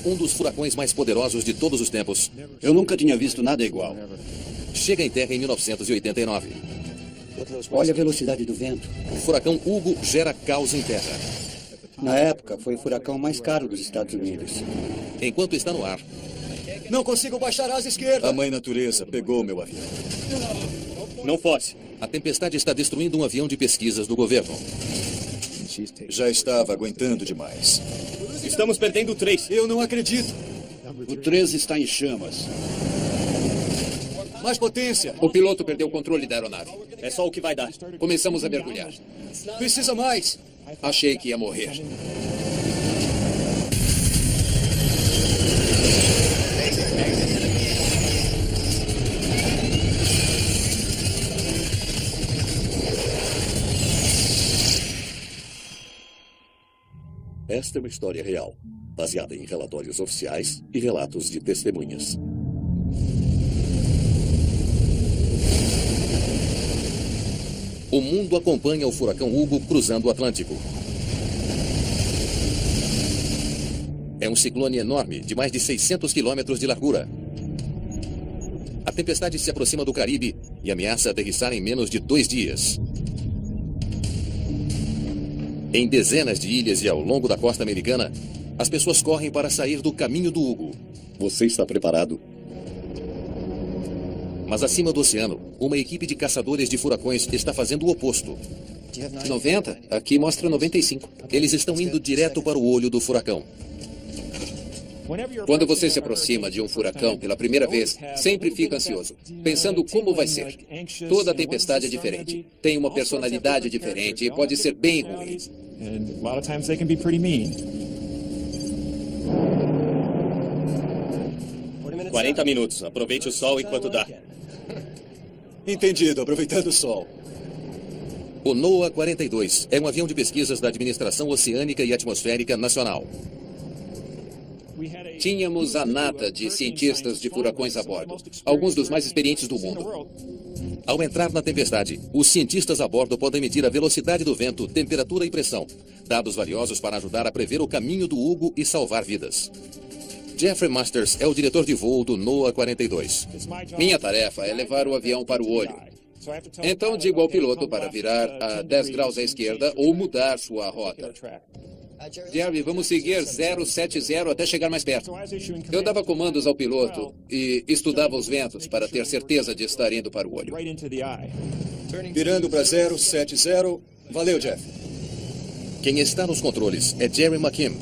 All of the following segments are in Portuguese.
um dos furacões mais poderosos de todos os tempos, Eu nunca tinha visto nada igual. chega em terra em 1989. Olha a velocidade do vento. O furacão Hugo gera caos em terra. Na época, foi o furacão mais caro dos Estados Unidos. Enquanto está no ar, Não consigo baixar a asa esquerda. A mãe natureza pegou meu avião. Não force. a tempestade está destruindo um avião de pesquisas do governo. Já estava aguentando demais. Estamos perdendo o 3. Eu não acredito. O 13 está em chamas. Mais potência. O piloto perdeu o controle da aeronave. É só o que vai dar. Começamos a mergulhar. Precisa mais. Achei que ia morrer. Esta é uma história real, baseada em relatórios oficiais e relatos de testemunhas. O mundo acompanha o furacão Hugo cruzando o Atlântico. É um ciclone enorme, de mais de 600 quilômetros de largura. A tempestade se aproxima do Caribe e ameaça aterrissar em menos de 2 dias. Em dezenas de ilhas e ao longo da costa americana, as pessoas correm para sair do caminho do Hugo. Você está preparado? Mas acima do oceano, uma equipe de caçadores de furacões está fazendo o oposto. 90? Aqui mostra 95. Eles estão indo direto para o olho do furacão. Quando você se aproxima de um furacão pela primeira vez, sempre fica ansioso, pensando como vai ser. Toda tempestade é diferente, tem uma personalidade diferente e pode ser bem ruim. 40 minutos. Aproveite o sol enquanto dá. Entendido, aproveitando o sol. O NOAA 42 é um avião de pesquisas da Administração Oceânica e Atmosférica Nacional. Tínhamos a nata de cientistas de furacões a bordo, alguns dos mais experientes do mundo. Ao entrar na tempestade, os cientistas a bordo podem medir a velocidade do vento, temperatura e pressão, dados valiosos para ajudar a prever o caminho do Hugo e salvar vidas. Jeffrey Masters é o diretor de voo do NOAA 42. Minha tarefa é levar o avião para o olho. Então digo ao piloto para virar a 10 graus à esquerda ou mudar sua rota. Jerry, vamos seguir 070 até chegar mais perto. Eu dava comandos ao piloto e estudava os ventos para ter certeza de estar indo para o olho. Virando para 070. Valeu, Jeff. Quem está nos controles é Jerry McKim.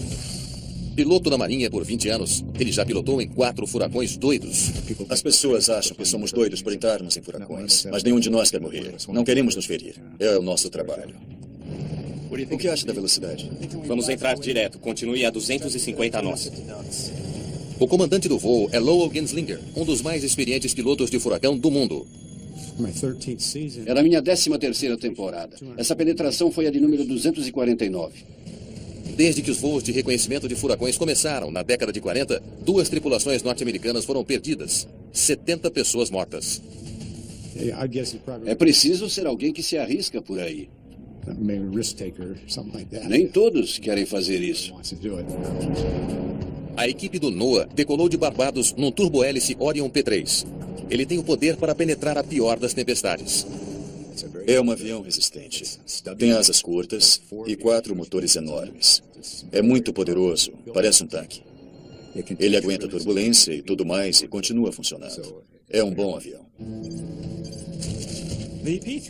Piloto da Marinha por 20 anos, ele já pilotou em 4 furacões doidos. As pessoas acham que somos doidos por entrarmos em furacões, mas nenhum de nós quer morrer. Não queremos nos ferir. É o nosso trabalho. O que acha da velocidade? Vamos entrar direto. Continue a 250 nós. O comandante do voo é Lowell Genslinger, um dos mais experientes pilotos de furacão do mundo. Era a minha 13ª temporada. Essa penetração foi a de número 249. Desde que os voos de reconhecimento de furacões começaram na década de 40, 2 tripulações norte-americanas foram perdidas. 70 pessoas mortas. É preciso ser alguém que se arrisca por aí. Nem todos querem fazer isso. A equipe do NOAA decolou de Barbados num turbohélice Orion P3. Ele tem o poder para penetrar a pior das tempestades. É um avião resistente. Tem asas curtas e 4 motores enormes. É muito poderoso, parece um tanque. Ele aguenta turbulência e tudo mais e continua funcionando. É um bom avião.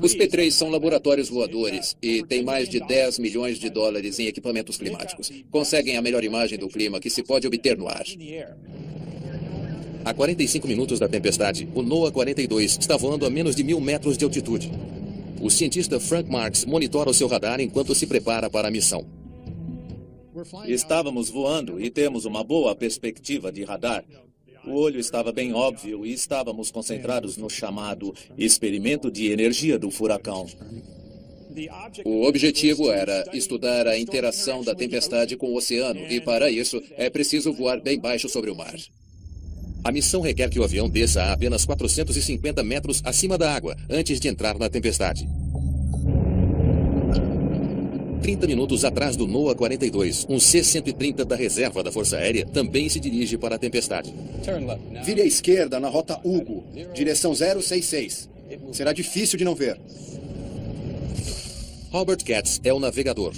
Os P3 são laboratórios voadores e têm mais de 10 milhões de dólares em equipamentos climáticos. Conseguem a melhor imagem do clima que se pode obter no ar. A 45 minutos da tempestade, o NOAA 42 está voando a menos de 1.000 metros de altitude. O cientista Frank Marks monitora o seu radar enquanto se prepara para a missão. Estávamos voando e temos uma boa perspectiva de radar. O olho estava bem óbvio e estávamos concentrados no chamado experimento de energia do furacão. O objetivo era estudar a interação da tempestade com o oceano e, para isso, é preciso voar bem baixo sobre o mar. A missão requer que o avião desça a apenas 450 metros acima da água antes de entrar na tempestade. 30 minutos atrás do NOAA 42, um C-130 da reserva da Força Aérea também se dirige para a tempestade. Vire à esquerda na rota Hugo, direção 066. Será difícil de não ver. Robert Katz é o navegador.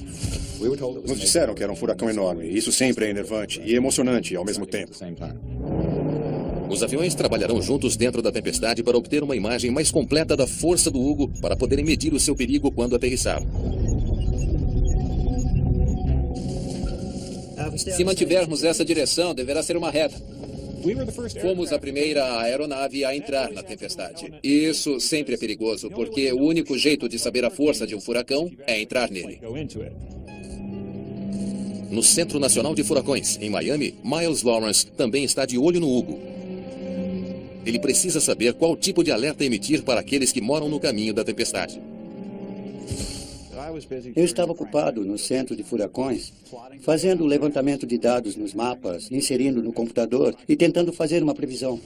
Nos disseram que era um furacão enorme. Isso sempre é enervante e emocionante ao mesmo tempo. Os aviões trabalharão juntos dentro da tempestade para obter uma imagem mais completa da força do Hugo para poderem medir o seu perigo quando aterrissar. Se mantivermos essa direção, deverá ser uma reta. Fomos a primeira aeronave a entrar na tempestade. E isso sempre é perigoso, porque o único jeito de saber a força de um furacão é entrar nele. No Centro Nacional de Furacões, em Miami, Miles Lawrence também está de olho no Hugo. Ele precisa saber qual tipo de alerta emitir para aqueles que moram no caminho da tempestade. Eu estava ocupado no centro de furacões, fazendo o levantamento de dados nos mapas, inserindo no computador e tentando fazer uma previsão.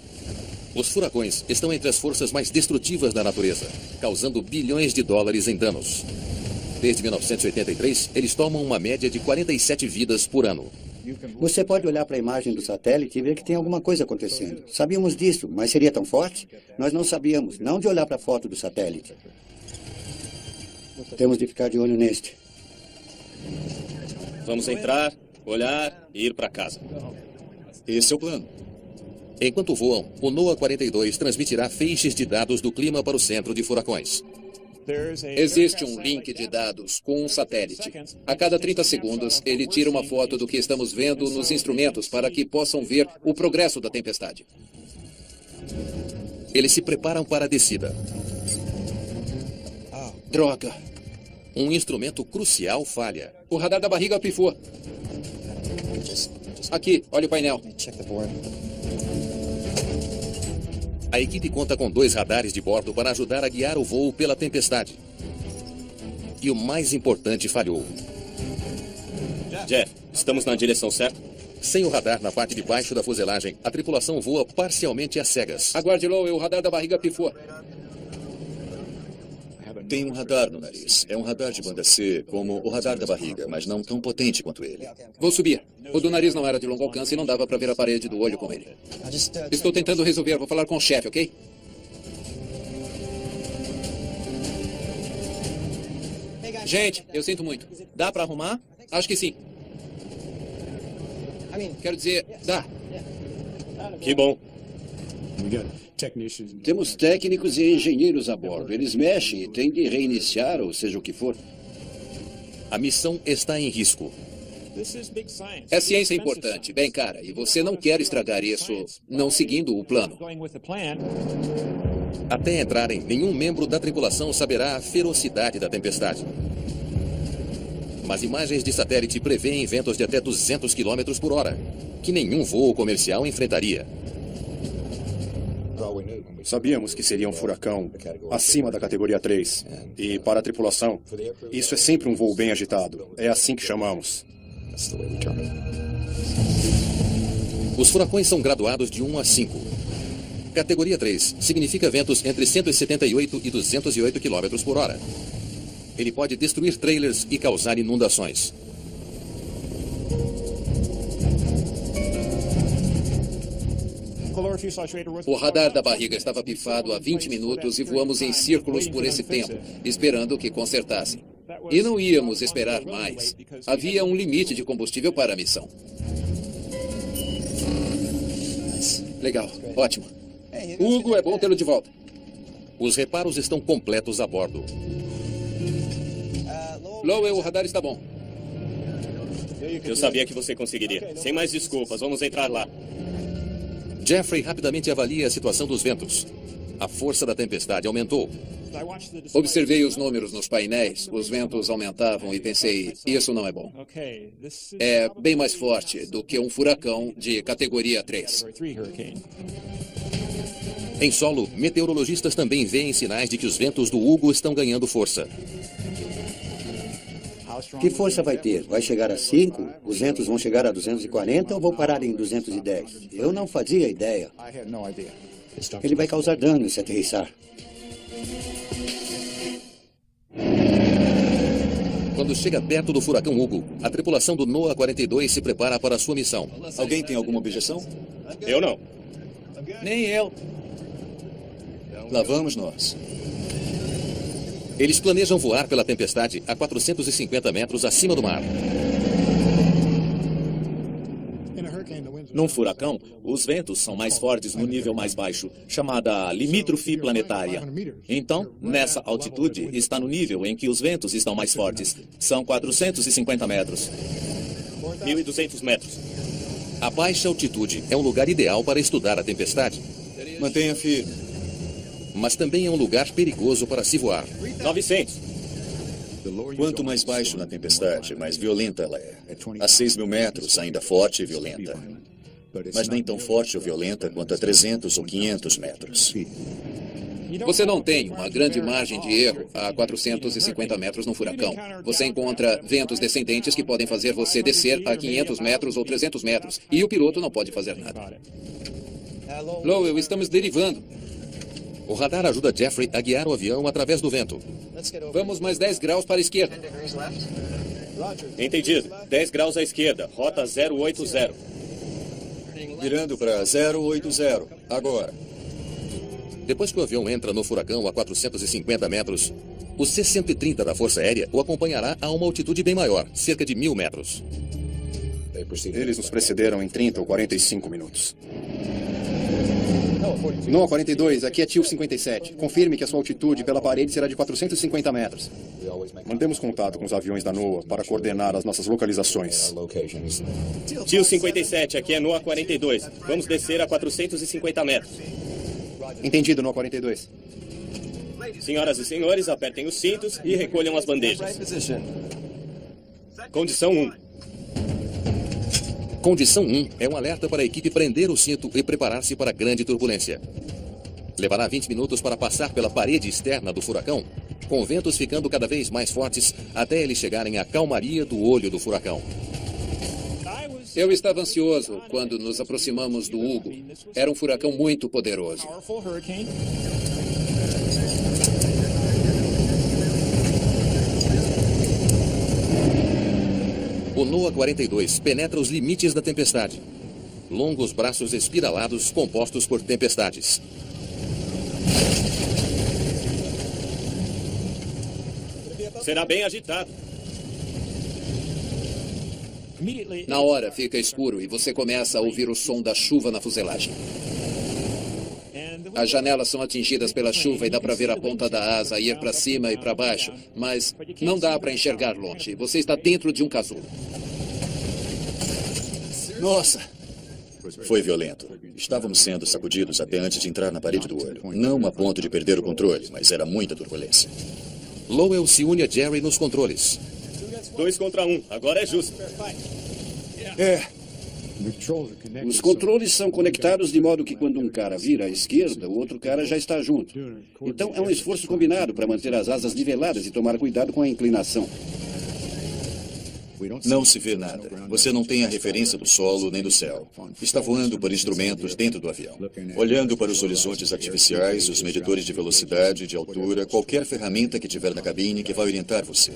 Os furacões estão entre as forças mais destrutivas da natureza, causando bilhões de dólares em danos. Desde 1983, eles tomam uma média de 47 vidas por ano. Você pode olhar para a imagem do satélite e ver que tem alguma coisa acontecendo. Sabíamos disso, mas seria tão forte? Nós não sabíamos, não de olhar para a foto do satélite. Temos de ficar de olho neste. Vamos entrar, olhar e ir para casa. Esse é o plano. Enquanto voam, o NOAA 42 transmitirá feixes de dados do clima para o centro de furacões. Existe um link de dados com um satélite. A cada 30 segundos, ele tira uma foto do que estamos vendo nos instrumentos para que possam ver o progresso da tempestade. Eles se preparam para a descida. Droga! Um instrumento crucial falha. O radar da barriga pifou. Aqui, olha o painel. A equipe conta com 2 radares de bordo para ajudar a guiar o voo pela tempestade. E o mais importante falhou. Jeff, estamos na direção certa? Sem o radar na parte de baixo da fuselagem, a tripulação voa parcialmente às cegas. Aguarde, Lowe, o radar da barriga pifou. Tem um radar no nariz. É um radar de banda C, como o radar da barriga, mas não tão potente quanto ele. Vou subir. O do nariz não era de longo alcance e não dava para ver a parede do olho com ele. Estou tentando resolver. Vou falar com o chefe, ok? Gente, eu sinto muito. Dá para arrumar? Acho que sim. Quero dizer, dá. Que bom. Temos técnicos e engenheiros a bordo. Eles mexem e têm de reiniciar, ou seja o que for. A missão está em risco. É ciência importante, bem cara, e você não quer estragar isso não seguindo o plano. Até entrarem, nenhum membro da tripulação saberá a ferocidade da tempestade. Mas imagens de satélite prevêem ventos de até 200 km por hora, que nenhum voo comercial enfrentaria. Sabíamos que seria um furacão acima da categoria 3. E para a tripulação, isso é sempre um voo bem agitado. É assim que chamamos. Os furacões são graduados de 1 a 5. Categoria 3 significa ventos entre 178 e 208 km por hora. Ele pode destruir trailers e causar inundações. O radar da barriga estava pifado há 20 minutos e voamos em círculos por esse tempo, esperando que consertassem. E não íamos esperar mais. Havia um limite de combustível para a missão. Legal, ótimo. Hugo, é bom tê-lo de volta. Os reparos estão completos a bordo. Lowell, o radar está bom. Eu sabia que você conseguiria. Sem mais desculpas, vamos entrar lá. Jeffrey rapidamente avalia a situação dos ventos. A força da tempestade aumentou. Observei os números nos painéis. Os ventos aumentavam e pensei, isso não é bom. É bem mais forte do que um furacão de categoria 3. Em solo, meteorologistas também veem sinais de que os ventos do Hugo estão ganhando força. Que força vai ter? Vai chegar a 5? Os ventos vão chegar a 240 ou vão parar em 210? Eu não fazia ideia. Ele vai causar dano se aterrissar. Quando chega perto do furacão Hugo, a tripulação do NOAA 42 se prepara para a sua missão. Alguém tem alguma objeção? Eu não. Nem eu. Lá vamos nós. Eles planejam voar pela tempestade a 450 metros acima do mar. Num furacão, os ventos são mais fortes no nível mais baixo, chamada limítrofe planetária. Então, nessa altitude, está no nível em que os ventos estão mais fortes. São 450 metros. 1.200 metros. A baixa altitude é um lugar ideal para estudar a tempestade, Mantenha firme. mas também é um lugar perigoso para se voar. 900. Quanto mais baixo na tempestade, mais violenta ela é. A 6.000 metros, ainda forte e violenta. Mas nem tão forte ou violenta quanto a 300 ou 500 metros. Você não tem uma grande margem de erro a 450 metros no furacão. Você encontra ventos descendentes que podem fazer você descer a 500 metros ou 300 metros. E o piloto não pode fazer nada. Lowell, estamos derivando. O radar ajuda Jeffrey a guiar o avião através do vento. Vamos mais 10 graus para a esquerda. Entendido. 10 graus à esquerda. Rota 080. Virando para 080. Agora. Depois que o avião entra no furacão a 450 metros, o C-130 da Força Aérea o acompanhará a uma altitude bem maior, cerca de 1.000 metros. Eles nos precederam em 30 ou 45 minutos. NOAA 42, aqui é TIL 57. Confirme que a sua altitude pela parede será de 450 metros. Mantemos contato com os aviões da NOAA para coordenar as nossas localizações. TIL 57, aqui é NOAA 42. Vamos descer a 450 metros. Entendido, NOAA 42. Senhoras e senhores, apertem os cintos e recolham as bandejas. Condição 1. Condição 1 é um alerta para a equipe prender o cinto e preparar-se para grande turbulência. Levará 20 minutos para passar pela parede externa do furacão, com ventos ficando cada vez mais fortes até eles chegarem à calmaria do olho do furacão. Eu estava ansioso quando nos aproximamos do Hugo. Era um furacão muito poderoso. O NOAA 42 penetra os limites da tempestade. Longos braços espiralados compostos por tempestades. Será bem agitado. Na hora fica escuro e você começa a ouvir o som da chuva na fuselagem. As janelas são atingidas pela chuva e dá para ver a ponta da asa ir para cima e para baixo, mas não dá para enxergar longe. Você está dentro de um casulo. Nossa! Foi violento. Estávamos sendo sacudidos até antes de entrar na parede do olho. Não a ponto de perder o controle, mas era muita turbulência. Lowell se une a Jerry nos controles. 2 contra 1. Agora é justo. Os controles são conectados de modo que quando um cara vira à esquerda, o outro cara já está junto. Então é um esforço combinado para manter as asas niveladas e tomar cuidado com a inclinação. Não se vê nada. Você não tem a referência do solo nem do céu. Está voando por instrumentos dentro do avião. Olhando para os horizontes artificiais, os medidores de velocidade, de altura, qualquer ferramenta que tiver na cabine que vai orientar você.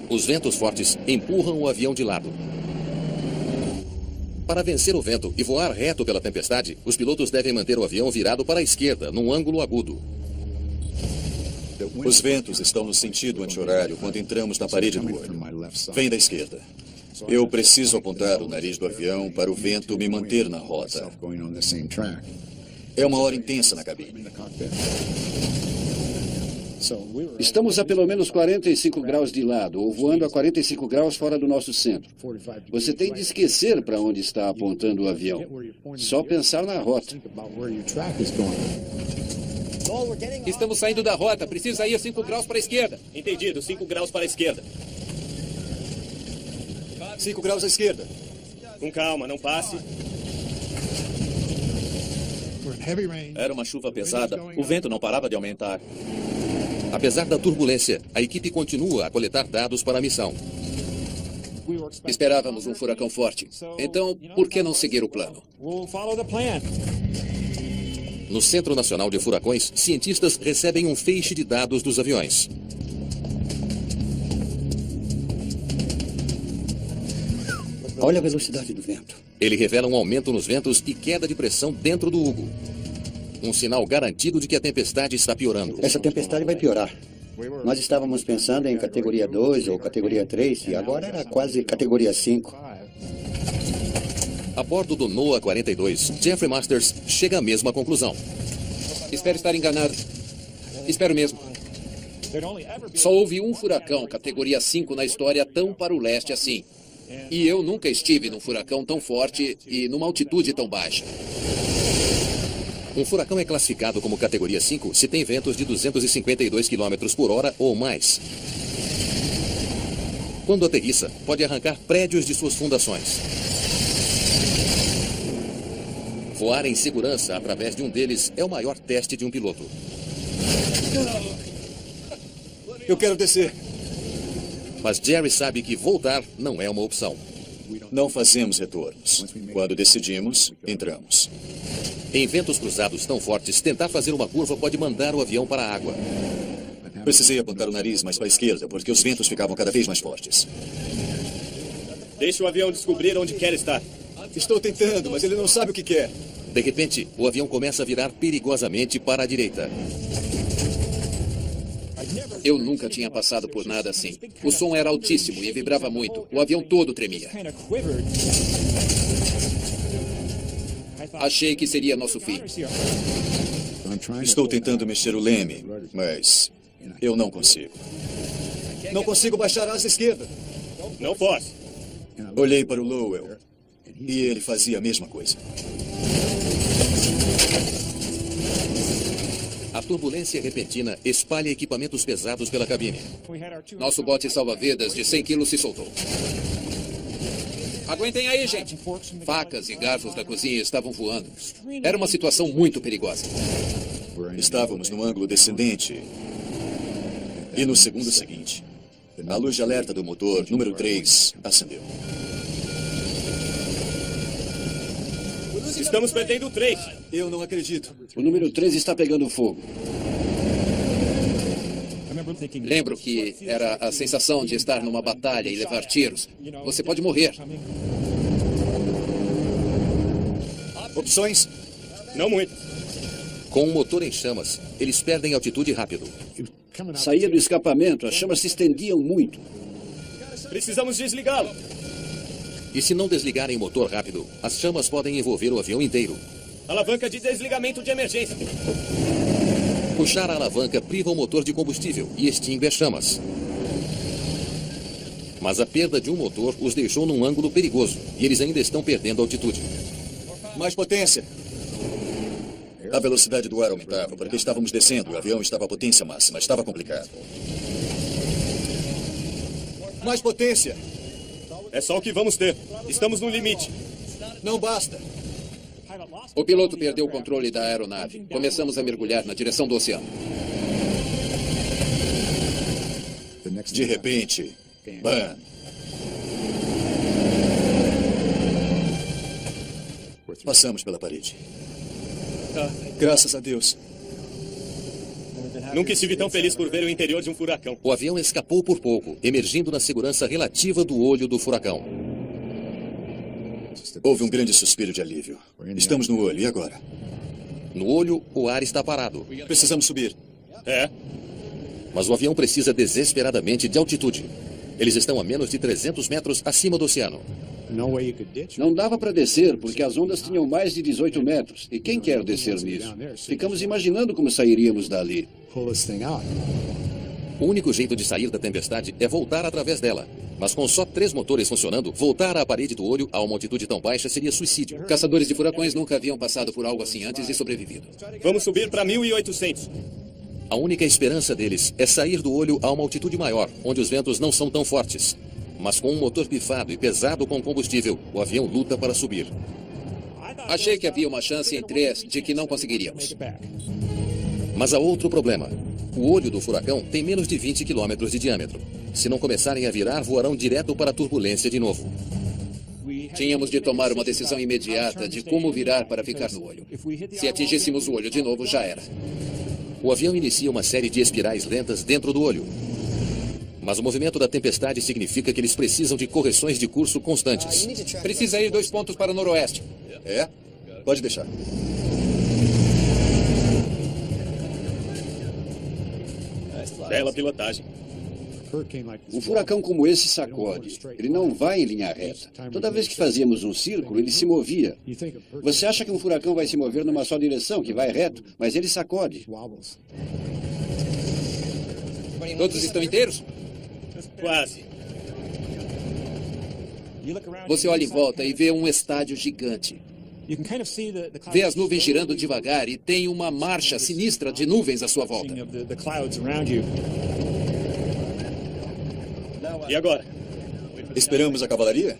Os ventos fortes empurram o avião de lado. Para vencer o vento e voar reto pela tempestade, os pilotos devem manter o avião virado para a esquerda, num ângulo agudo. Os ventos estão no sentido anti-horário quando entramos na parede do olho. Vem da esquerda. Eu preciso apontar o nariz do avião para o vento me manter na rota. É uma hora intensa na cabine. Estamos a pelo menos 45 graus de lado, ou voando a 45 graus fora do nosso centro. Você tem de esquecer para onde está apontando o avião. Só pensar na rota. Estamos saindo da rota. Precisa ir 5 graus para a esquerda. Entendido. 5 graus para a esquerda. 5 graus à esquerda. Com calma, não passe. Era uma chuva pesada. O vento não parava de aumentar. Apesar da turbulência, a equipe continua a coletar dados para a missão. Esperávamos um furacão forte. Então, por que não seguir o plano? No Centro Nacional de Furacões, cientistas recebem um feixe de dados dos aviões. Olha a velocidade do vento. Ele revela um aumento nos ventos e queda de pressão dentro do Hugo. Um sinal garantido de que a tempestade está piorando. Essa tempestade vai piorar. Nós estávamos pensando em categoria 2 ou categoria 3 e agora era quase categoria 5. A bordo do NOAA 42, Jeffrey Masters chega à mesma conclusão. Espero estar enganado. Espero mesmo. Só houve um furacão categoria 5 na história tão para o leste assim. E eu nunca estive num furacão tão forte e numa altitude tão baixa. Um furacão é classificado como categoria 5 se tem ventos de 252 km por hora ou mais. Quando aterrissa, pode arrancar prédios de suas fundações. Voar em segurança através de um deles é o maior teste de um piloto. Eu quero descer. Mas Jerry sabe que voltar não é uma opção. Não fazemos retornos. Quando decidimos, entramos. Em ventos cruzados tão fortes, tentar fazer uma curva pode mandar o avião para a água. Precisei apontar o nariz mais para a esquerda, porque os ventos ficavam cada vez mais fortes. Deixe o avião descobrir onde quer estar. Estou tentando, mas ele não sabe o que quer. De repente, o avião começa a virar perigosamente para a direita. Eu nunca tinha passado por nada assim. O som era altíssimo e vibrava muito. O avião todo tremia. Achei que seria nosso fim. Estou tentando mexer o leme, mas eu não consigo. Não consigo baixar a asa esquerda. Não posso. Olhei para o Lowell e ele fazia a mesma coisa. A turbulência repentina espalha equipamentos pesados pela cabine. Nosso bote salva-vidas de 100 quilos se soltou. Aguentem aí, gente. Facas e garfos da cozinha estavam voando. Era uma situação muito perigosa. Estávamos no ângulo descendente. E no segundo seguinte, a luz de alerta do motor, número 3, acendeu. Estamos perdendo o 3. Eu não acredito. O número 3 está pegando fogo. Lembro que era a sensação de estar numa batalha e levar tiros. Você pode morrer. Opções? Não muito. Com o motor em chamas, eles perdem altitude rápido. Saía do escapamento, as chamas se estendiam muito. Precisamos desligá-lo. E se não desligarem o motor rápido, as chamas podem envolver o avião inteiro. Alavanca de desligamento de emergência. Puxar a alavanca priva o motor de combustível e extingue as chamas. Mas a perda de um motor os deixou num ângulo perigoso e eles ainda estão perdendo altitude. Mais potência. A velocidade do ar aumentava porque estávamos descendo. O avião estava à potência máxima. Estava complicado. Mais potência. É só o que vamos ter. Estamos no limite. Não basta. O piloto perdeu o controle da aeronave. Começamos a mergulhar na direção do oceano. De repente, bam! Passamos pela parede. Graças a Deus. Nunca estive tão feliz por ver o interior de um furacão. O avião escapou por pouco, emergindo na segurança relativa do olho do furacão. Houve um grande suspiro de alívio. Estamos no olho, e agora? No olho, o ar está parado. Precisamos subir. É. Mas o avião precisa desesperadamente de altitude. Eles estão a menos de 300 metros acima do oceano. Não dava para descer porque as ondas tinham mais de 18 metros. E quem quer descer nisso? Ficamos imaginando como sairíamos dali. O único jeito de sair da tempestade é voltar através dela. Mas com só 3 motores funcionando, voltar à parede do olho a uma altitude tão baixa seria suicídio. Caçadores de furacões nunca haviam passado por algo assim antes e sobrevivido. Vamos subir para 1.800. A única esperança deles é sair do olho a uma altitude maior, onde os ventos não são tão fortes. Mas com um motor pifado e pesado com combustível, o avião luta para subir. Achei que havia uma chance em 3 de que não conseguiríamos. Mas há outro problema. O olho do furacão tem menos de 20 quilômetros de diâmetro. Se não começarem a virar, voarão direto para a turbulência de novo. Tínhamos de tomar uma decisão imediata de como virar para ficar no olho. Se atingíssemos o olho de novo, já era. O avião inicia uma série de espirais lentas dentro do olho. Mas o movimento da tempestade significa que eles precisam de correções de curso constantes. Precisa ir 2 pontos para o noroeste. É? Pode deixar. Bela pilotagem. Um furacão como esse sacode. Ele não vai em linha reta. Toda vez que fazíamos um círculo, ele se movia. Você acha que um furacão vai se mover numa só direção, que vai reto, mas ele sacode. Todos estão inteiros? Quase. Você olha em volta e vê um estádio gigante. Vê as nuvens girando devagar e tem uma marcha sinistra de nuvens à sua volta. E agora? Esperamos a cavalaria?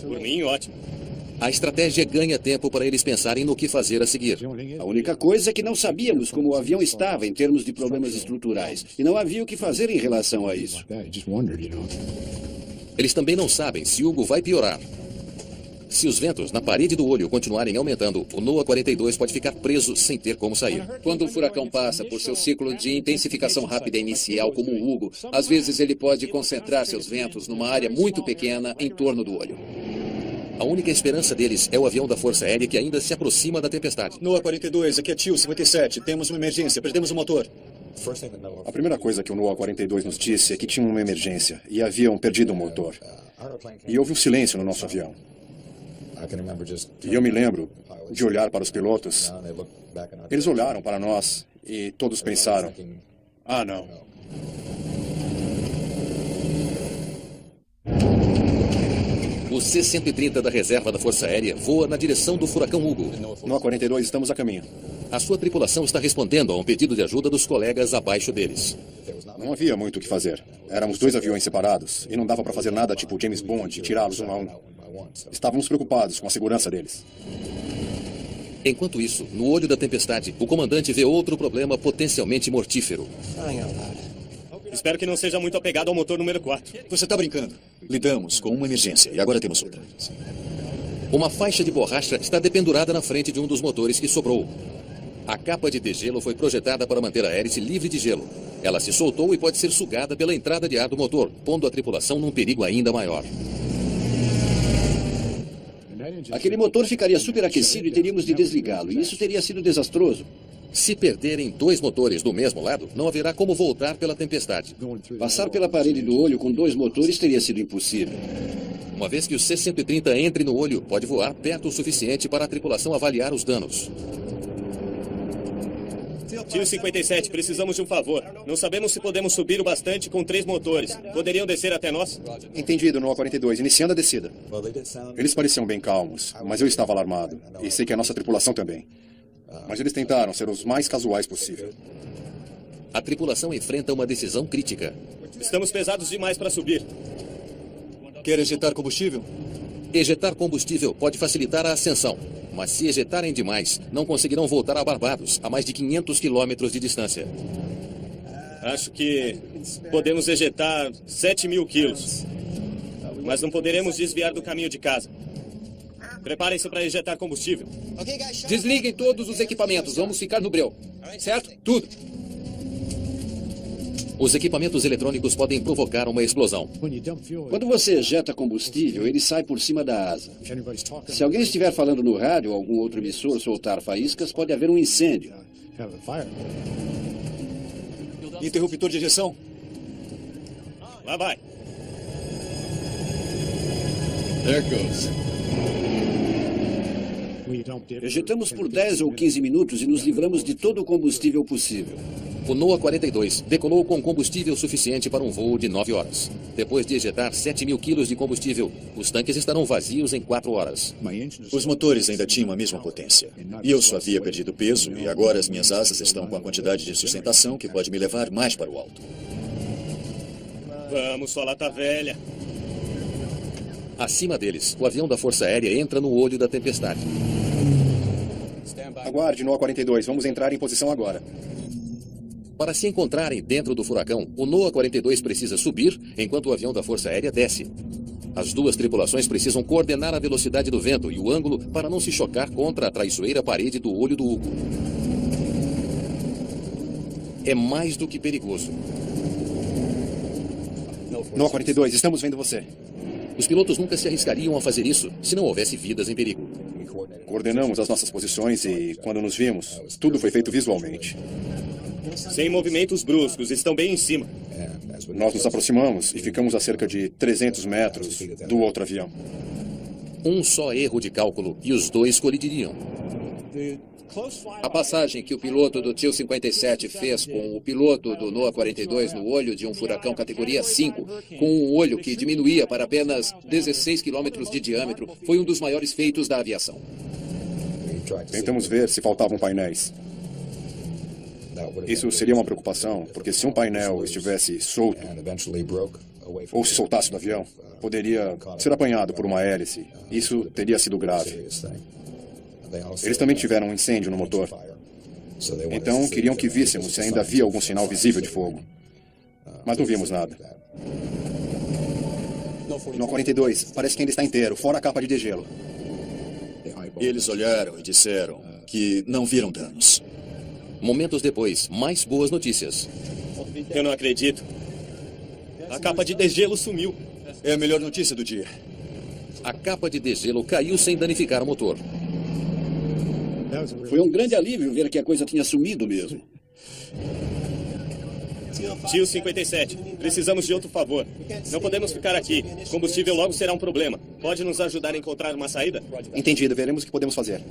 Por mim, ótimo. A estratégia ganha tempo para eles pensarem no que fazer a seguir. A única coisa é que não sabíamos como o avião estava em termos de problemas estruturais. E não havia o que fazer em relação a isso. Eles também não sabem se Hugo vai piorar. Se os ventos na parede do olho continuarem aumentando, o NOAA 42 pode ficar preso sem ter como sair. Quando um furacão passa por seu ciclo de intensificação rápida inicial, como o Hugo, às vezes ele pode concentrar seus ventos numa área muito pequena em torno do olho. A única esperança deles é o avião da Força Aérea que ainda se aproxima da tempestade. NOAA 42, aqui é TIL 57. Temos uma emergência, perdemos o motor. A primeira coisa que o NOAA 42 nos disse é que tinha uma emergência e haviam perdido o motor. E houve um silêncio no nosso avião. E eu me lembro de olhar para os pilotos. Eles olharam para nós e todos pensaram: ah, não. O C-130 da reserva da Força Aérea voa na direção do furacão Hugo. NOAA 42, estamos a caminho. A sua tripulação está respondendo a um pedido de ajuda dos colegas abaixo deles. Não havia muito o que fazer. Éramos 2 aviões separados e não dava para fazer nada tipo James Bond e tirá-los um a um. Estávamos preocupados com a segurança deles. Enquanto isso, no olho da tempestade, o comandante vê outro problema potencialmente mortífero. Espero que não seja muito apegado ao motor número 4. Você está brincando. Lidamos com uma emergência e agora temos outra. Uma faixa de borracha está dependurada na frente de um dos motores que sobrou. A capa de degelo foi projetada para manter a hélice livre de gelo. Ela se soltou e pode ser sugada pela entrada de ar do motor, pondo a tripulação num perigo ainda maior. Aquele motor ficaria superaquecido e teríamos de desligá-lo, e isso teria sido desastroso. Se perderem 2 motores do mesmo lado, não haverá como voltar pela tempestade. Passar pela parede do olho com 2 motores teria sido impossível. Uma vez que o C-130 entre no olho, pode voar perto o suficiente para a tripulação avaliar os danos. TIL 57, precisamos de um favor. Não sabemos se podemos subir o bastante com 3 motores. Poderiam descer até nós? Entendido, NOAA 42, iniciando a descida. Eles pareciam bem calmos, mas eu estava alarmado. E sei que a nossa tripulação também. Mas eles tentaram ser os mais casuais possível. A tripulação enfrenta uma decisão crítica. Estamos pesados demais para subir. Quer ejetar combustível? Ejetar combustível pode facilitar a ascensão, mas se ejetarem demais, não conseguirão voltar a Barbados, a mais de 500 quilômetros de distância. Acho que podemos ejetar 7.000 quilos, mas não poderemos desviar do caminho de casa. Preparem-se para ejetar combustível. Desliguem todos os equipamentos, vamos ficar no breu. Certo? Tudo. Os equipamentos eletrônicos podem provocar uma explosão. Quando você ejeta combustível, ele sai por cima da asa. Se alguém estiver falando no rádio ou algum outro emissor soltar faíscas, pode haver um incêndio. Interruptor de ejeção? Lá vai. There goes. Ejetamos por 10 ou 15 minutos e nos livramos de todo o combustível possível. O NOAA 42 decolou com combustível suficiente para um voo de 9 horas. Depois de ejetar 7.000 quilos de combustível, os tanques estarão vazios em 4 horas. Os motores ainda tinham a mesma potência. E eu só havia perdido peso e agora as minhas asas estão com a quantidade de sustentação que pode me levar mais para o alto. Vamos, sua lata velha. Acima deles, o avião da Força Aérea entra no olho da tempestade. Aguarde, NOAA 42, vamos entrar em posição agora. Para se encontrarem dentro do furacão, o NOAA 42 precisa subir enquanto o avião da Força Aérea desce. As 2 tripulações precisam coordenar a velocidade do vento e o ângulo para não se chocar contra a traiçoeira parede do olho do Hugo. É mais do que perigoso. NOAA 42, estamos vendo você. Os pilotos nunca se arriscariam a fazer isso se não houvesse vidas em perigo. Coordenamos as nossas posições e, quando nos vimos, tudo foi feito visualmente. Sem movimentos bruscos, estão bem em cima. Nós nos aproximamos e ficamos a cerca de 300 metros do outro avião. Um só erro de cálculo e os dois colidiriam. A passagem que o piloto do Tu-57 fez com o piloto do NOAA 42 no olho de um furacão categoria 5, com um olho que diminuía para apenas 16 quilômetros de diâmetro, foi um dos maiores feitos da aviação. Tentamos ver se faltavam painéis. Isso seria uma preocupação, porque se um painel estivesse solto, ou se soltasse do avião, poderia ser apanhado por uma hélice. Isso teria sido grave. Eles também tiveram um incêndio no motor. Então, queriam que víssemos se ainda havia algum sinal visível de fogo. Mas não vimos nada. No 42, parece que ainda está inteiro, fora a capa de degelo. Eles olharam e disseram que não viram danos. Momentos depois, mais boas notícias. Eu não acredito. A capa de degelo sumiu. É a melhor notícia do dia. A capa de degelo caiu sem danificar o motor. Foi um grande alívio ver que a coisa tinha sumido mesmo. Tu-57, precisamos de outro favor. Não podemos ficar aqui. Combustível logo será um problema. Pode nos ajudar a encontrar uma saída? Entendido, veremos o que podemos fazer.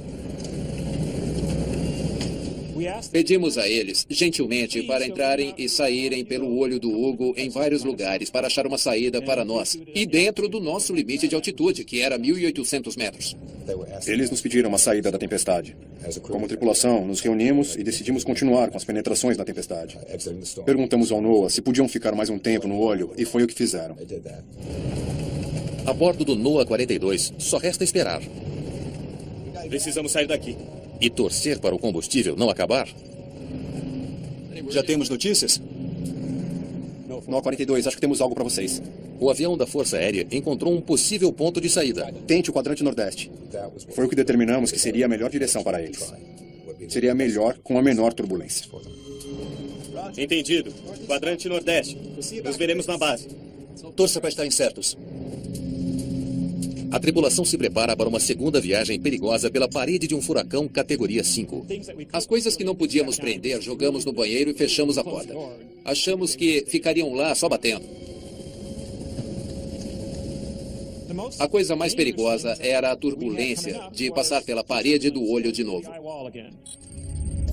Pedimos a eles, gentilmente, para entrarem e saírem pelo olho do Hugo em vários lugares para achar uma saída para nós. E dentro do nosso limite de altitude, que era 1.800 metros. Eles nos pediram uma saída da tempestade. Como tripulação, nos reunimos e decidimos continuar com as penetrações da tempestade. Perguntamos ao NOAA se podiam ficar mais um tempo no olho e foi o que fizeram. A bordo do NOAA 42, só resta esperar. Precisamos sair daqui. E torcer para o combustível não acabar? Já temos notícias? NOAA 42, acho que temos algo para vocês. O avião da Força Aérea encontrou um possível ponto de saída. Tente o quadrante nordeste. Foi o que determinamos que seria a melhor direção para eles. Seria melhor com a menor turbulência. Entendido. Quadrante nordeste. Nos veremos na base. Torça para estar incertos. A tripulação se prepara para uma segunda viagem perigosa pela parede de um furacão categoria 5. As coisas que não podíamos prender, jogamos no banheiro e fechamos a porta. Achamos que ficariam lá só batendo. A coisa mais perigosa era a turbulência de passar pela parede do olho de novo.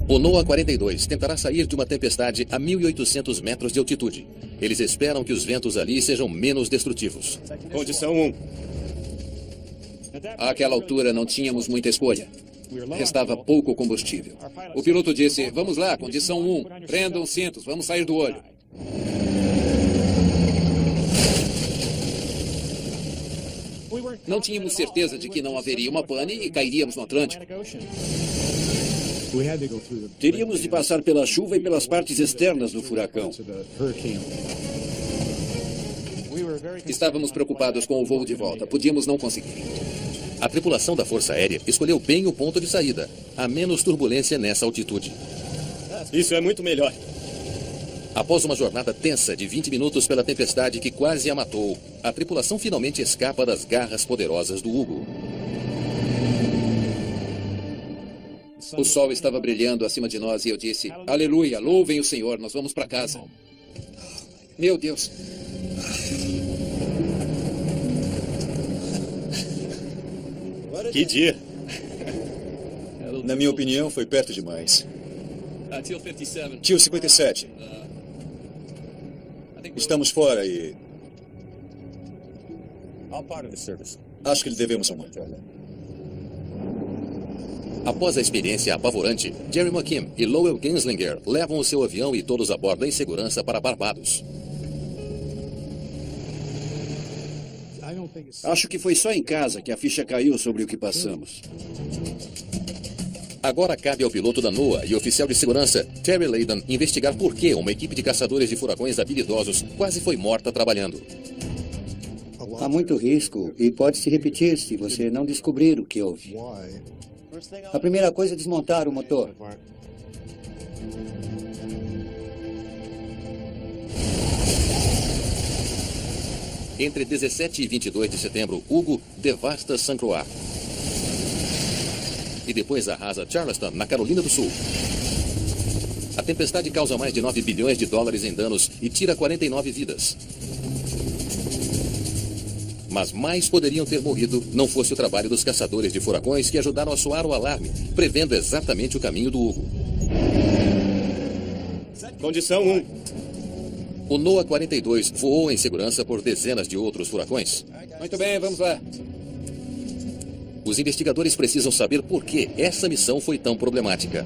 O NOAA 42 tentará sair de uma tempestade a 1.800 metros de altitude. Eles esperam que os ventos ali sejam menos destrutivos. Condição 1. Àquela altura não tínhamos muita escolha. Restava pouco combustível. O piloto disse, vamos lá, condição 1. Prendam os cintos, vamos sair do olho. Não tínhamos certeza de que não haveria uma pane e cairíamos no Atlântico. Teríamos de passar pela chuva e pelas partes externas do furacão. Estávamos preocupados com o voo de volta. Podíamos não conseguir. A tripulação da Força Aérea escolheu bem o ponto de saída. Há menos turbulência nessa altitude. Isso é muito melhor. Após uma jornada tensa de 20 minutos pela tempestade que quase a matou, a tripulação finalmente escapa das garras poderosas do Hugo. O sol estava brilhando acima de nós e eu disse, aleluia, louvem o Senhor, nós vamos para casa. Meu Deus. Que dia. Na minha opinião, foi perto demais. Tu-57. Estamos fora e... acho que lhe devemos uma. Após a experiência apavorante, Jerry McKim e Lowell Genslinger levam o seu avião e todos a bordo em segurança para Barbados. Acho que foi só em casa que a ficha caiu sobre o que passamos. Agora cabe ao piloto da NOAA e oficial de segurança, Terry Leyden, investigar por que uma equipe de caçadores de furacões habilidosos quase foi morta trabalhando. Há muito risco e pode se repetir se você não descobrir o que houve. A primeira coisa é desmontar o motor. Entre 17 e 22 de setembro, Hugo devasta St. Croix. E depois arrasa Charleston, na Carolina do Sul. A tempestade causa mais de 9 bilhões de dólares em danos e tira 49 vidas. Mas mais poderiam ter morrido não fosse o trabalho dos caçadores de furacões que ajudaram a soar o alarme, prevendo exatamente o caminho do Hugo. Condição 1. O NOAA 42 voou em segurança por dezenas de outros furacões. Muito bem, vamos lá. Os investigadores precisam saber por que essa missão foi tão problemática.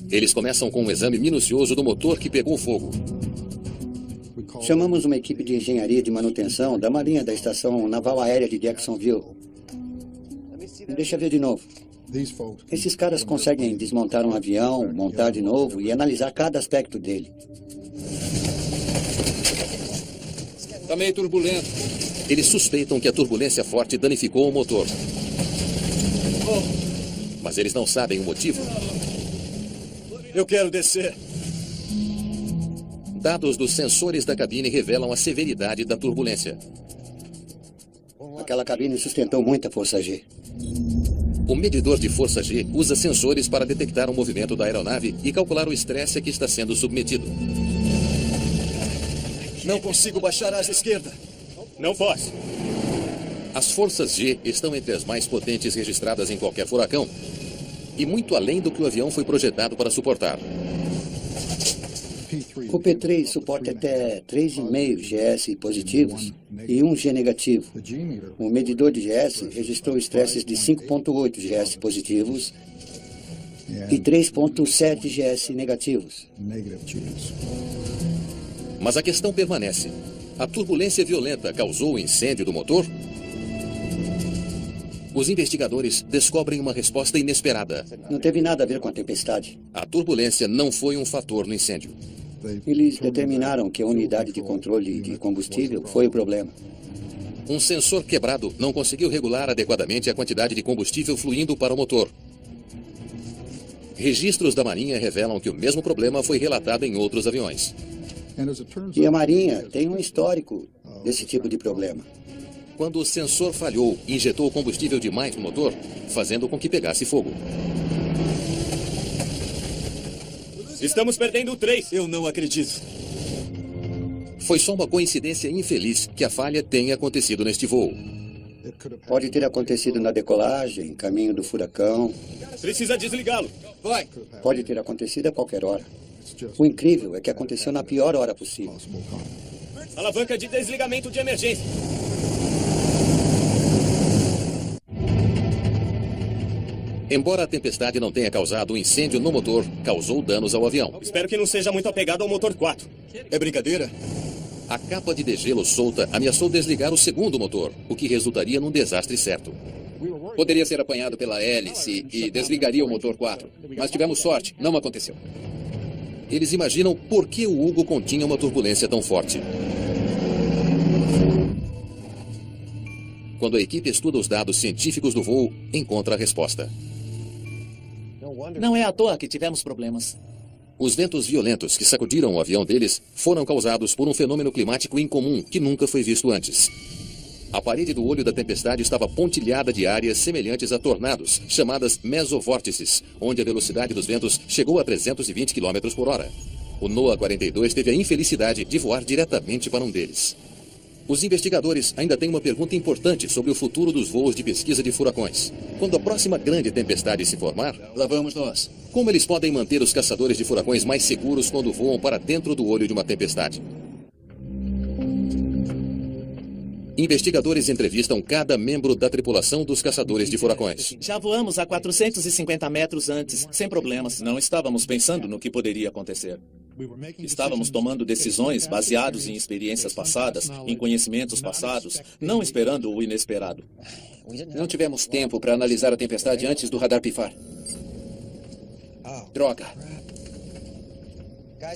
Eles começam com um exame minucioso do motor que pegou fogo. Chamamos uma equipe de engenharia de manutenção da Marinha da Estação Naval Aérea de Jacksonville. Deixa eu ver de novo. Esses caras conseguem desmontar um avião, montar de novo e analisar cada aspecto dele. Está meio turbulento. Eles suspeitam que a turbulência forte danificou o motor. Mas eles não sabem o motivo. Eu quero descer. Dados dos sensores da cabine revelam a severidade da turbulência. Aquela cabine sustentou muita força G. O medidor de força G usa sensores para detectar o movimento da aeronave e calcular o estresse a que está sendo submetido. Não consigo baixar a asa esquerda. Não posso. As forças G estão entre as mais potentes registradas em qualquer furacão e muito além do que o avião foi projetado para suportar. O P3 suporta até 3,5 GS positivos e 1 G negativo. O medidor de GS registrou estresses de 5,8 GS positivos e 3,7 GS negativos. Mas a questão permanece. A turbulência violenta causou o incêndio do motor? Os investigadores descobrem uma resposta inesperada. Não teve nada a ver com a tempestade. A turbulência não foi um fator no incêndio. Eles determinaram que a unidade de controle de combustível foi o problema. Um sensor quebrado não conseguiu regular adequadamente a quantidade de combustível fluindo para o motor. Registros da Marinha revelam que o mesmo problema foi relatado em outros aviões. E a Marinha tem um histórico desse tipo de problema. Quando o sensor falhou, injetou combustível demais no motor, fazendo com que pegasse fogo. Estamos perdendo o 3. Eu não acredito. Foi só uma coincidência infeliz que a falha tenha acontecido neste voo. Pode ter acontecido na decolagem, caminho do furacão. Precisa desligá-lo. Vai. Pode ter acontecido a qualquer hora. O incrível é que aconteceu na pior hora possível. Alavanca de desligamento de emergência. Embora a tempestade não tenha causado um incêndio no motor, causou danos ao avião. Espero que não seja muito apegado ao motor 4. É brincadeira? A capa de degelo solta ameaçou desligar o segundo motor, o que resultaria num desastre certo. Poderia ser apanhado pela hélice e desligaria o motor 4. Mas tivemos sorte, não aconteceu. Eles imaginam por que o Hugo continha uma turbulência tão forte. Quando a equipe estuda os dados científicos do voo, encontra a resposta. Não é à toa que tivemos problemas. Os ventos violentos que sacudiram o avião deles foram causados por um fenômeno climático incomum que nunca foi visto antes. A parede do olho da tempestade estava pontilhada de áreas semelhantes a tornados, chamadas mesovórtices, onde a velocidade dos ventos chegou a 320 km por hora. O NOAA 42 teve a infelicidade de voar diretamente para um deles. Os investigadores ainda têm uma pergunta importante sobre o futuro dos voos de pesquisa de furacões. Quando a próxima grande tempestade se formar, lá vamos nós. Como eles podem manter os caçadores de furacões mais seguros quando voam para dentro do olho de uma tempestade? Investigadores entrevistam cada membro da tripulação dos caçadores de furacões. Já voamos a 450 metros antes, sem problemas. Não estávamos pensando no que poderia acontecer. Estávamos tomando decisões baseadas em experiências passadas, em conhecimentos passados, não esperando o inesperado. Não tivemos tempo para analisar a tempestade antes do radar pifar. Droga.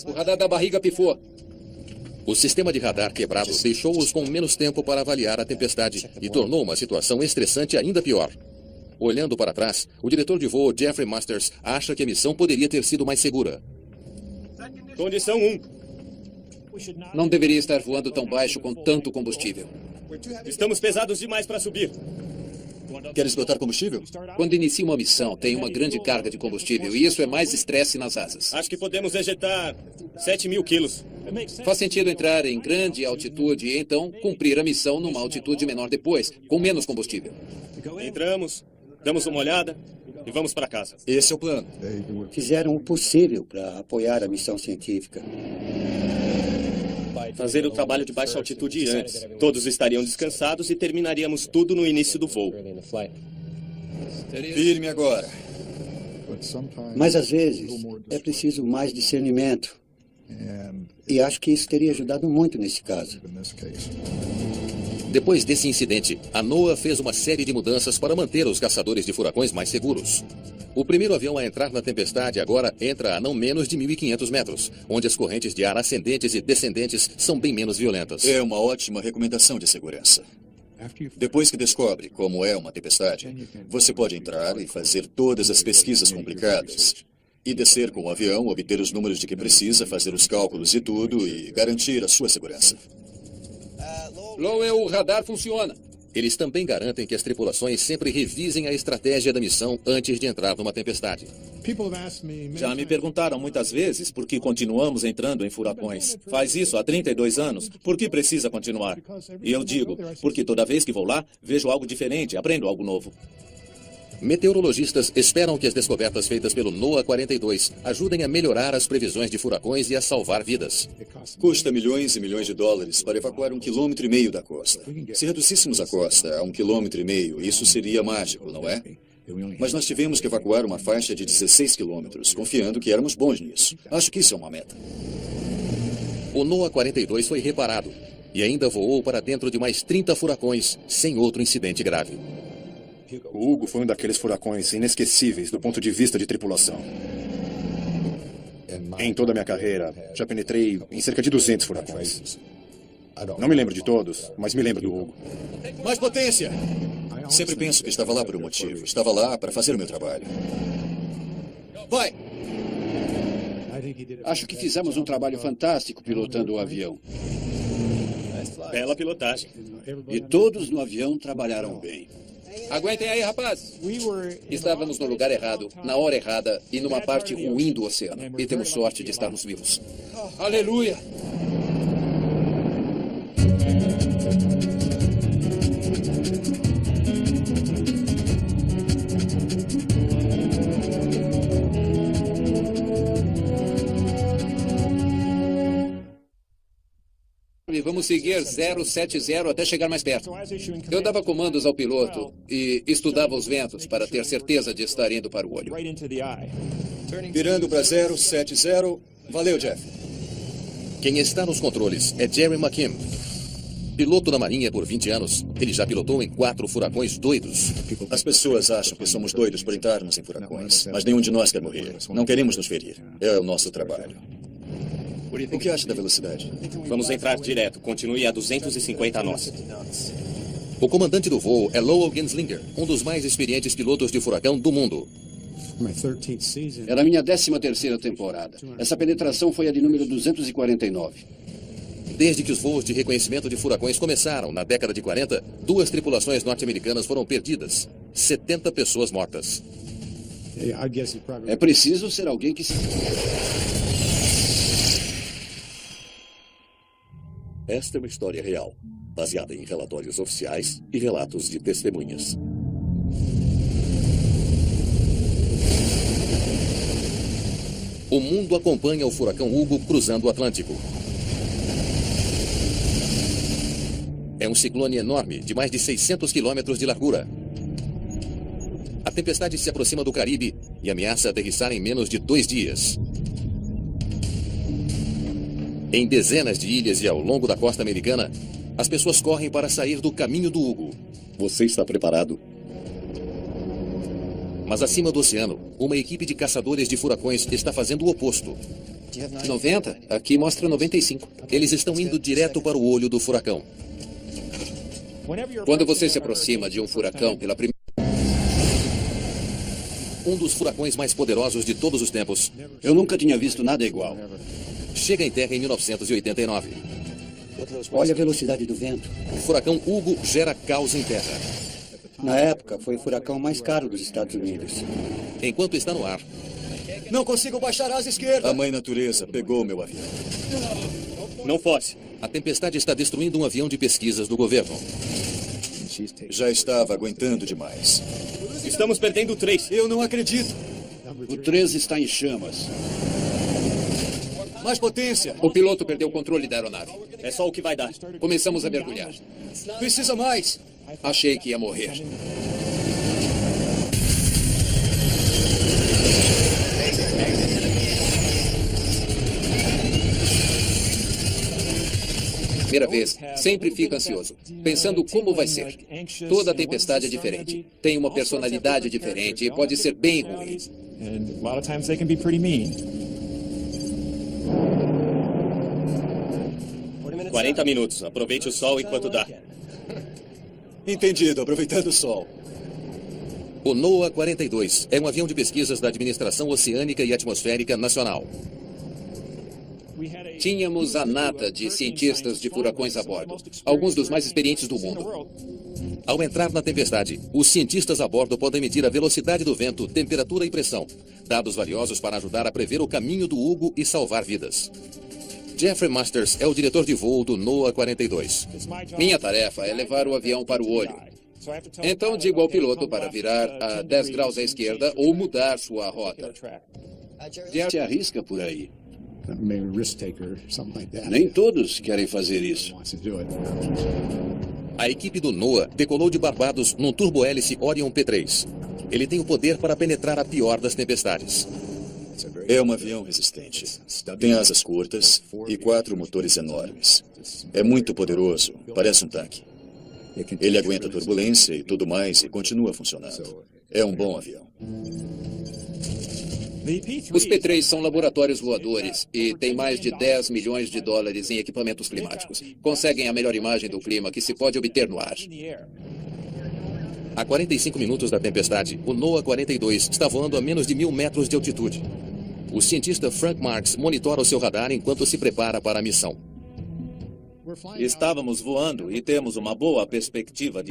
O radar da barriga pifou. O sistema de radar quebrado deixou-os com menos tempo para avaliar a tempestade e tornou uma situação estressante ainda pior. Olhando para trás, o diretor de voo, Jeffrey Masters, acha que a missão poderia ter sido mais segura. Condição 1. Não deveria estar voando tão baixo com tanto combustível. Estamos pesados demais para subir. Quer esgotar combustível? Quando inicia uma missão, tem uma grande carga de combustível e isso é mais estresse nas asas. Acho que podemos ejetar 7.000 quilos. Faz sentido entrar em grande altitude e então cumprir a missão numa altitude menor depois, com menos combustível. Entramos, damos uma olhada e vamos para casa. Esse é o plano. Fizeram o possível para apoiar a missão científica. Fazer o trabalho de baixa altitude antes. Todos estariam descansados e terminaríamos tudo no início do voo. Firme agora. Mas às vezes é preciso mais discernimento. E acho que isso teria ajudado muito nesse caso. Depois desse incidente, a NOAA fez uma série de mudanças para manter os caçadores de furacões mais seguros. O primeiro avião a entrar na tempestade agora entra a não menos de 1.500 metros, onde as correntes de ar ascendentes e descendentes são bem menos violentas. É uma ótima recomendação de segurança. Depois que descobre como é uma tempestade, você pode entrar e fazer todas as pesquisas complicadas. E descer com o avião, obter os números de que precisa, fazer os cálculos e tudo, e garantir a sua segurança. Lowell, o radar funciona. Eles também garantem que as tripulações sempre revisem a estratégia da missão antes de entrar numa tempestade. Já me perguntaram muitas vezes por que continuamos entrando em furacões. Faz isso há 32 anos. Por que precisa continuar? E eu digo, porque toda vez que vou lá, vejo algo diferente, aprendo algo novo. Meteorologistas esperam que as descobertas feitas pelo NOAA 42 ajudem a melhorar as previsões de furacões e a salvar vidas. Custa milhões e milhões de dólares para evacuar 1,5 km da costa. Se reduzíssemos a costa a 1,5 km, isso seria mágico, não é? Mas nós tivemos que evacuar uma faixa de 16 quilômetros, confiando que éramos bons nisso. Acho que isso é uma meta. O NOAA 42 foi reparado e ainda voou para dentro de mais 30 furacões sem outro incidente grave. O Hugo foi um daqueles furacões inesquecíveis do ponto de vista de tripulação. Em toda a minha carreira, já penetrei em cerca de 200 furacões. Não me lembro de todos, mas me lembro do Hugo. Mais potência! Sempre penso que estava lá por um motivo. Estava lá para fazer o meu trabalho. Vai! Acho que fizemos um trabalho fantástico pilotando o avião. Bela pilotagem. E todos no avião trabalharam bem. Aguentem aí, rapazes. Estávamos no lugar errado, na hora errada e numa parte ruim do oceano. E temos sorte de estarmos vivos. Aleluia! Vamos seguir 070 até chegar mais perto. Eu dava comandos ao piloto e estudava os ventos para ter certeza de estar indo para o olho. Virando para 070. Valeu, Jeff. Quem está nos controles é Jerry McKim. Piloto da Marinha por 20 anos, ele já pilotou em 4 furacões doidos. As pessoas acham que somos doidos por entrarmos em furacões, mas nenhum de nós quer morrer. Não queremos nos ferir. É o nosso trabalho. O que acha da velocidade? Vamos entrar direto. Continue a 250 nós. O comandante do voo é Lowell Genslinger, um dos mais experientes pilotos de furacão do mundo. Era a minha 13ª temporada. Essa penetração foi a de número 249. Desde que os voos de reconhecimento de furacões começaram, na década de 40, 2 tripulações norte-americanas foram perdidas. 70 pessoas mortas. É preciso ser alguém que... Esta é uma história real, baseada em relatórios oficiais e relatos de testemunhas. O mundo acompanha o furacão Hugo cruzando o Atlântico. É um ciclone enorme, de mais de 600 quilômetros de largura. A tempestade se aproxima do Caribe e ameaça aterrissar em menos de 2 dias. Em dezenas de ilhas e ao longo da costa americana, as pessoas correm para sair do caminho do Hugo. Você está preparado? Mas acima do oceano, uma equipe de caçadores de furacões está fazendo o oposto. 90? Aqui mostra 95. Eles estão indo direto para o olho do furacão. Quando você se aproxima de um furacão pela primeira... Um dos furacões mais poderosos de todos os tempos. Eu nunca tinha visto nada igual. chega em terra em 1989. Olha a velocidade do vento. O furacão Hugo gera caos em terra. Na época, foi o furacão mais caro dos Estados Unidos. Enquanto está no ar, Não consigo baixar a asa esquerda. A mãe natureza pegou meu avião. Não force. a tempestade está destruindo um avião de pesquisas do governo. Já estava aguentando demais. Estamos perdendo o 3. Eu não acredito. O 13 está em chamas. Mais potência. O piloto perdeu o controle da aeronave. É só o que vai dar. Começamos a mergulhar. Precisa mais. Achei que ia morrer. Primeira vez, sempre fica ansioso, pensando como vai ser. Toda tempestade é diferente, tem uma personalidade diferente e pode ser bem ruim. 40 minutos. Aproveite o sol enquanto dá. Entendido, aproveitando o sol. O NOAA 42 é um avião de pesquisas da Administração Oceânica e Atmosférica Nacional. Tínhamos a nata de cientistas de furacões a bordo, alguns dos mais experientes do mundo. Ao entrar na tempestade, os cientistas a bordo podem medir a velocidade do vento, temperatura e pressão, dados valiosos para ajudar a prever o caminho do Hugo e salvar vidas. Jeffrey Masters é o diretor de voo do NOAA 42. Minha tarefa é levar o avião para o olho. Então digo ao piloto para virar a 10 graus à esquerda ou mudar sua rota. Se arrisca por aí. Nem todos querem fazer isso. A equipe do NOAA decolou de Barbados num turbohélice Orion P3. Ele tem o poder para penetrar a pior das tempestades. É um avião resistente. Tem asas curtas e 4 motores enormes. É muito poderoso, parece um tanque. Ele aguenta turbulência e tudo mais e continua funcionando. É um bom avião. Os P3 são laboratórios voadores e têm mais de 10 milhões de dólares em equipamentos climáticos. Conseguem a melhor imagem do clima que se pode obter no ar. A 45 minutos da tempestade, o NOAA 42 está voando a menos de 1.000 metros de altitude. O cientista Frank Marks monitora o seu radar enquanto se prepara para a missão. Estávamos voando e temos uma boa perspectiva de